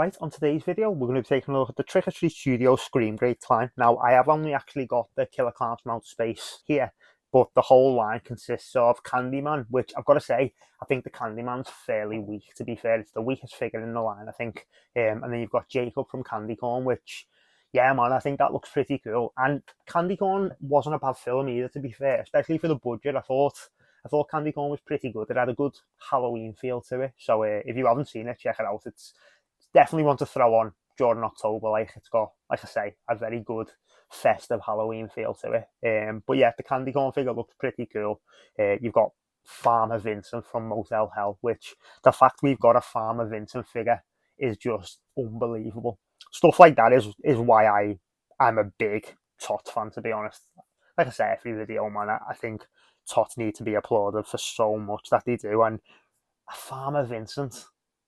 Right, on today's video, we're going to be taking a look at the Trick or Treat Studio Scream Grate line. Now, I have only actually got the Killer Clowns from Outer Space here, but the whole line consists of Candyman, which I've got to say, I think the Candyman's fairly weak, to be fair. It's the weakest figure in the line, I think. And then you've got Jacob from Candy Corn, which, yeah, man, I think that looks pretty cool. And Candy Corn wasn't a bad film either, to be fair, especially for the budget. I thought Candy Corn was pretty good. It had a good Halloween feel to it. So if you haven't seen it, check it out. It's definitely one to throw on during October. Like, it's got, like I say, a very good festive Halloween feel to it. But yeah, the Candy Corn figure looks pretty cool. You've got Farmer Vincent from Motel Hell, which the fact we've got a Farmer Vincent figure is just unbelievable. Stuff like that is why I'm a big Tots fan, to be honest. Like I say every video, man, I think Tots need to be applauded for so much that they do, and a Farmer Vincent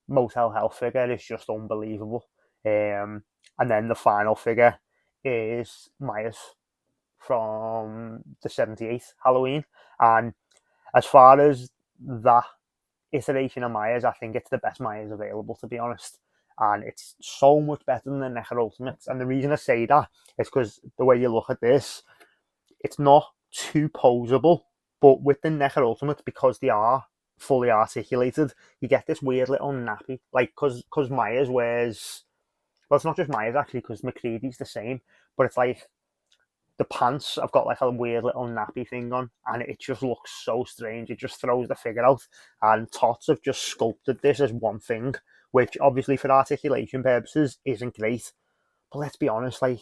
Motel Hell figure is just unbelievable. And then the final figure is Myers from the 78th Halloween, and as far as that iteration of Myers, I think it's the best Myers available, to be honest. And it's so much better than the Necker Ultimates. And the reason I say that is because the way you look at this, it's not too posable. But with the Necker Ultimates, because they are fully articulated, you get this weird little nappy. Like, because Myers wears... Well, it's not just Myers, actually, because McCready's the same. But it's like the pants have got like a weird little nappy thing on, and it just looks so strange. It just throws the figure out. And Tots have just sculpted this as one thing, which obviously for articulation purposes isn't great. But let's be honest, like,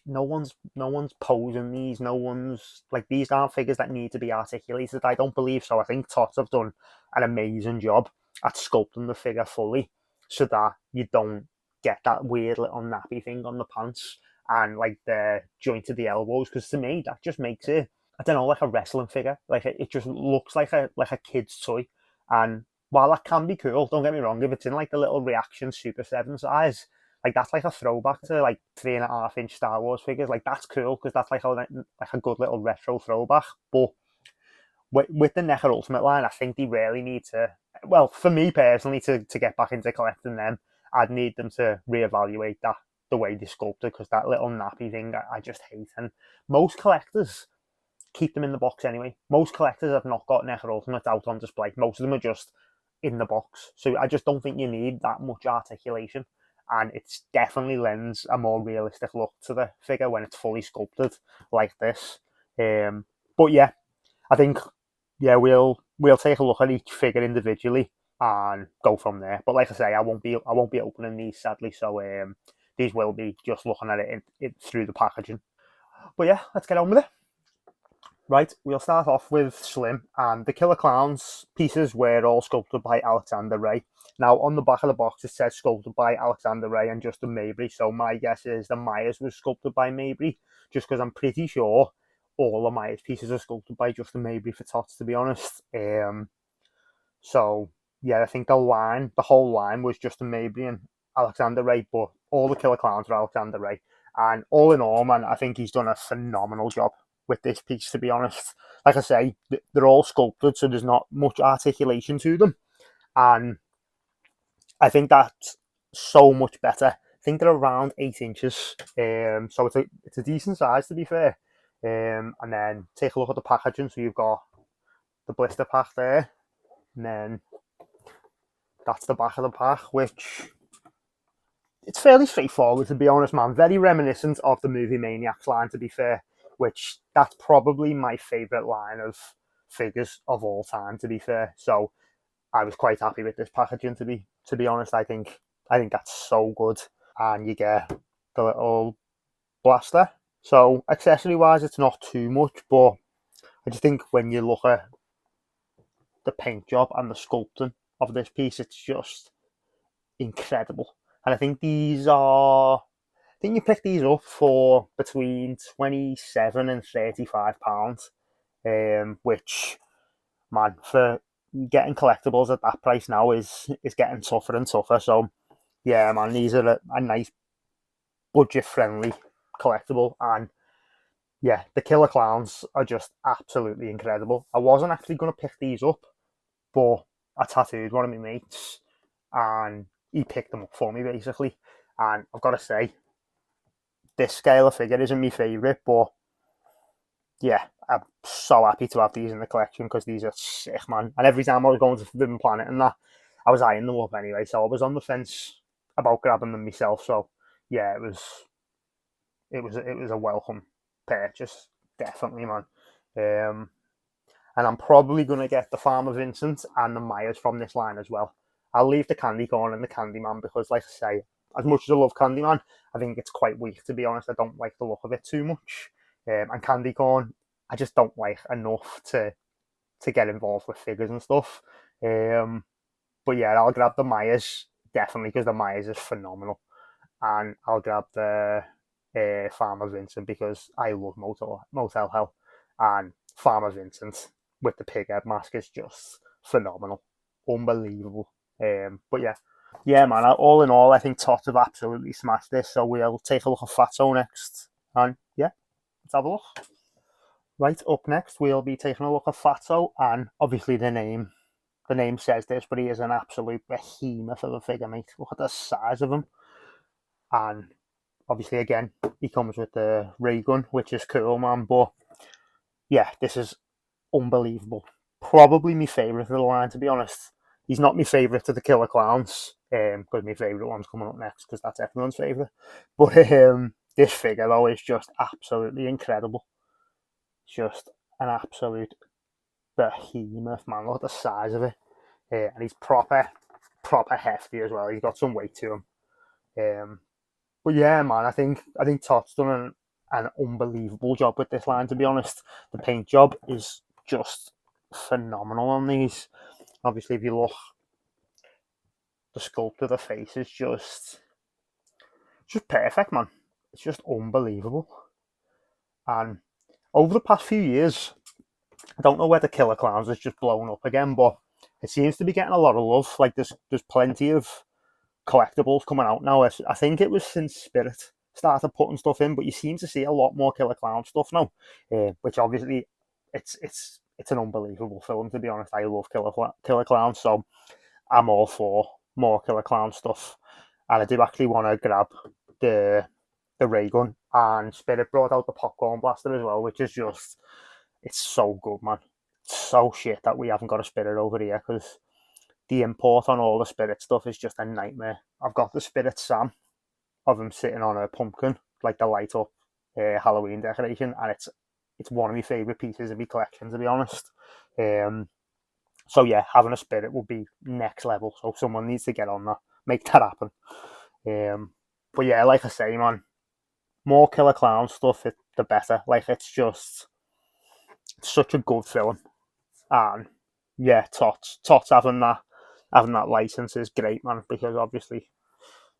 no one's posing these. No one's like, these aren't figures that need to be articulated. I don't believe so. I think Tots have done an amazing job at sculpting the figure fully, so that you don't get that weird little nappy thing on the pants and like the joint of the elbows. Because to me, that just makes it, I don't know, like a wrestling figure. Like, it just looks like a kid's toy. And while that can be cool, don't get me wrong, if it's in like the little Reaction Super 7 size, like that's like a throwback to like 3.5-inch Star Wars figures. Like, that's cool because that's like a good little retro throwback. But with the Necker Ultimate line, I think they really need to, well, for me personally, to get back into collecting them, I'd need them to reevaluate that, the way they sculpted, because that little nappy thing I just hate. And most collectors keep them in the box anyway. Most collectors have not got Necker Ultimates out on display. Most of them are just in the box. So I just don't think you need that much articulation. And it's definitely lends a more realistic look to the figure when it's fully sculpted like this. But yeah, I think, yeah, we'll take a look at each figure individually and go from there. But like I say, I won't be opening these, sadly. So these will be just looking at it through the packaging. But yeah, let's get on with it. Right, we'll start off with Slim, and the Killer Clowns pieces were all sculpted by Alexander Ray. Now, on the back of the box, it says sculpted by Alexander Ray and Justin Mabry, so my guess is the Myers was sculpted by Mabry, just because I'm pretty sure all the Myers pieces are sculpted by Justin Mabry for Tots, to be honest. So, yeah, I think the whole line was Justin Mabry and Alexander Ray, but all the Killer Clowns are Alexander Ray. And all in all, man, I think he's done a phenomenal job with this piece, to be honest. Like I say, they're all sculpted, so there's not much articulation to them. And I think that's so much better. I think they're around 8 inches. So it's a decent size, to be fair. And then take a look at the packaging. So you've got the blister pack there. And then that's the back of the pack, which it's fairly straightforward, to be honest, man. Very reminiscent of the Movie Maniacs line, to be fair, which that's probably my favourite line of figures of all time, to be fair. So I was quite happy with this packaging, to be honest. I think that's so good. And you get the little blaster. So accessory wise, it's not too much, but I just think when you look at the paint job and the sculpting of this piece, it's just incredible. And I think you pick these up for between £27 and £35, which, man, for getting collectibles at that price now is getting tougher and tougher. So yeah, man, these are a nice budget friendly collectible. And yeah, the Killer Clowns are just absolutely incredible. I wasn't actually going to pick these up, but I tattooed one of my mates, and he picked them up for me basically. And I've got to say, this scale of figure isn't my favourite, but yeah, I'm so happy to have these in the collection because these are sick, man. And every time I was going to Forbidden Planet and that, I was eyeing them up anyway, so I was on the fence about grabbing them myself. So yeah, it was a welcome purchase, definitely, man. Um, and I'm probably gonna get the Farmer Vincent and the Myers from this line as well. I'll leave the Candy Corn and the Candyman because, like I say, as much as I love Candyman, I think it's quite weak, to be honest. I don't like the look of it too much. And Candy Corn, I just don't like enough to get involved with figures and stuff. But yeah, I'll grab the Myers definitely because the Myers is phenomenal, and I'll grab the Farmer Vincent because I love Motel Hell, and Farmer Vincent with the pig head mask is just phenomenal, unbelievable. But yeah, man. All in all, I think Tots have absolutely smashed this. So we'll take a look at Fatso next, and yeah, let's have a look. Right, up next, we'll be taking a look at Fatso, and obviously the name says this, but he is an absolute behemoth of a figure, mate. Look at the size of him. And obviously, again, he comes with the ray gun, which is cool, man. But yeah, this is unbelievable. Probably my favourite of the line, to be honest. He's not my favourite of the Killer Clowns, because my favourite one's coming up next, because that's everyone's favourite. But this figure, though, is just absolutely incredible. Just an absolute behemoth, man. Look at the size of it. And he's proper hefty as well. He's got some weight to him. But yeah, man, I think Todd's done an unbelievable job with this line. To be honest, the paint job is just phenomenal on these. Obviously, if you look, the sculpt of the face is just perfect, man. It's just unbelievable. And over the past few years, I don't know whether Killer Clowns has just blown up again, but it seems to be getting a lot of love. Like there's plenty of collectibles coming out now. I think it was since Spirit started putting stuff in, but you seem to see a lot more Killer Clown stuff now, which obviously it's an unbelievable film, to be honest. I love Killer Clown, so I'm all for more Killer Clown stuff. And I do actually want to grab the ray gun, and Spirit brought out the popcorn blaster as well, which is just, it's so good, man. It's so shit that we haven't got a Spirit over here, because the import on all the Spirit stuff is just a nightmare. I've got the Spirit Sam of him sitting on a pumpkin, like the light up Halloween decoration, and it's one of my favourite pieces of my collection, to be honest. So yeah, having a Spirit will be next level. So someone needs to get on that, make that happen. But yeah, like I say, man, more Killer Clown stuff, the better. Like, it's such a good film, and yeah, Tots having that license is great, man, because obviously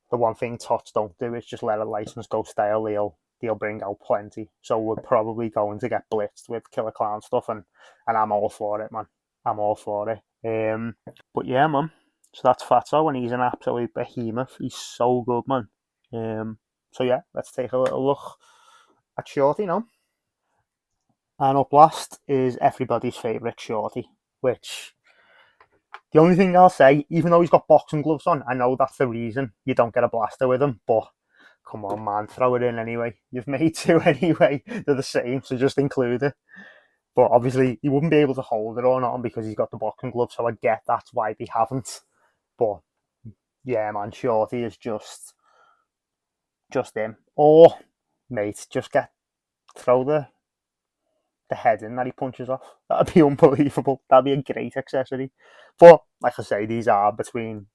the one thing Tots don't do is just let a license go stale. They'll bring out plenty. So we're probably going to get blitzed with Killer Clown stuff, and I'm all for it, man. I'm all for it. But yeah, man. So that's Fatso, and he's an absolute behemoth. He's so good, man. So yeah, let's take a little look at Shorty now. And up last is everybody's favourite Shorty, which, the only thing I'll say, even though he's got boxing gloves on, I know that's the reason you don't get a blaster with him, but come on, man, throw it in anyway. You've made two anyway. They're the same, so just include it. But obviously, he wouldn't be able to hold it or not because he's got the boxing gloves, so I get that's why they haven't. But yeah, man, Shorty is just him. Or, mate, just throw the head in that he punches off. That'd be unbelievable. That'd be a great accessory. But like I say, these are between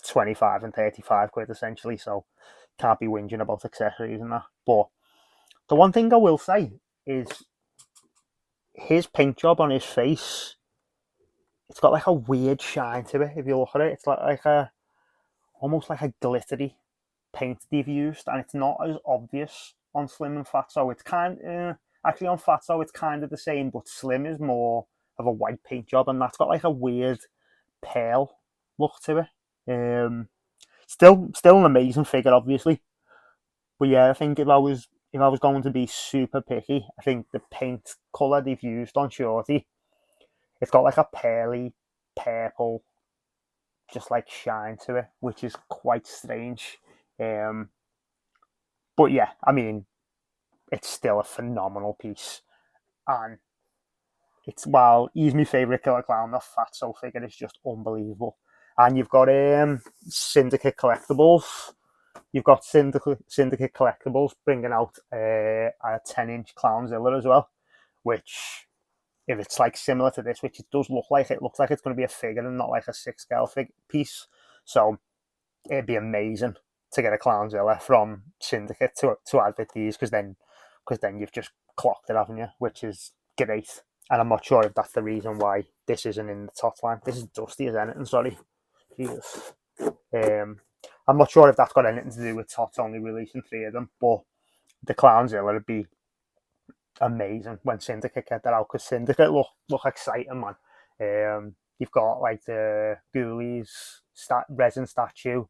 25 and 35 quid essentially, so can't be whinging about accessories and that. But the one thing I will say is his paint job on his face, it's got like a weird shine to it. If you look at it, it's like almost like a glittery paint they've used, and it's not as obvious on Slim and Fatso. It's actually on Fatso it's kind of the same, but Slim is more of a white paint job, and that's got like a weird pale look to it. Still an amazing figure, obviously, but yeah, I think if I was going to be super picky, I think the paint color they've used on Shorty, it's got like a pearly purple just like shine to it, which is quite strange. But yeah, I mean, it's still a phenomenal piece, and it's, well, he's my favourite killer clown. The fatso figure is just unbelievable. And you've got Syndicate Collectibles. You've got Syndicate Collectibles bringing out a 10-inch Clownzilla as well, which, if it's like similar to this, which it does look like, it looks like it's going to be a figure and not like a 6-scale piece. So it'd be amazing to get a Clownzilla from Syndicate to add with these, because then you've just clocked it, haven't you? Which is great. And I'm not sure if that's the reason why this isn't in the top line. This is dusty as anything, sorry. Jesus. I'm not sure if that's got anything to do with Tots only releasing 3 of them, but the Clownzilla would be amazing when Syndicate get that out, because Syndicate look exciting, man. You've got like the Ghoulies resin statue.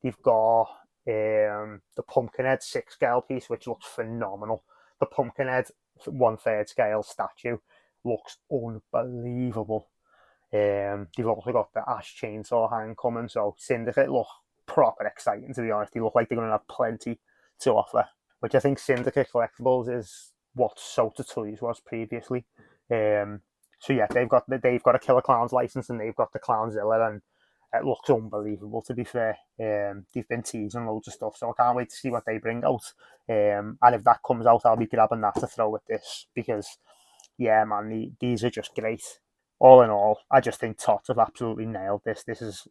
You've got the Pumpkinhead 6-scale piece, which looks phenomenal. The Pumpkinhead 1/3 scale statue looks unbelievable. You've also got the Ash Chainsaw hand coming, so Syndicate look proper exciting, to be honest. They look like they're going to have plenty to offer, which I think Syndicate Collectibles is what Sota Toys was previously. So yeah, they've got a Killer Clowns license, and they've got the Clownzilla, and it looks unbelievable, to be fair. They've been teasing loads of stuff, so I can't wait to see what they bring out. And if that comes out, I'll be grabbing that to throw with this, because yeah, man, these are just great. All in all, I just think Tots have absolutely nailed this. This is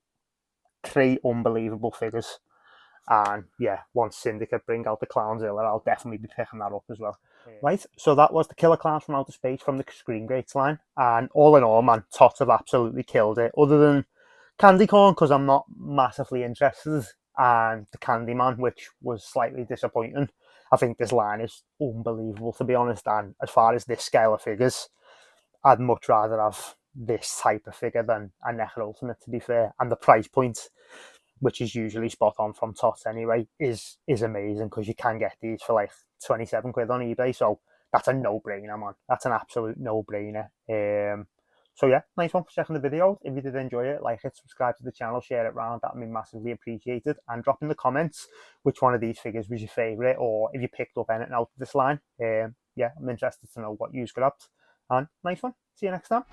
3 unbelievable figures. And yeah, once Syndicate bring out the Clownzilla, I'll definitely be picking that up as well. Right, so that was the Killer Clowns from Outer Space from the Scream Greats line. And all in all, man, Tots have absolutely killed it. Other than Candy Corn, because I'm not massively interested, and the Candyman, which was slightly disappointing. I think this line is unbelievable, to be honest. And as far as this scale of figures, I'd much rather have this type of figure than a Necker Ultimate, to be fair. And the price point, which is usually spot on from Tots anyway, is amazing, because you can get these for like 27 quid on eBay. So that's a no-brainer, man. That's an absolute no-brainer. So yeah, nice one for checking the video. If you did enjoy it, like it, subscribe to the channel, share it around. That would be massively appreciated. And drop in the comments which one of these figures was your favourite, or if you picked up anything out of this line. Yeah, I'm interested to know what you've grabbed. And nice one. See you next time.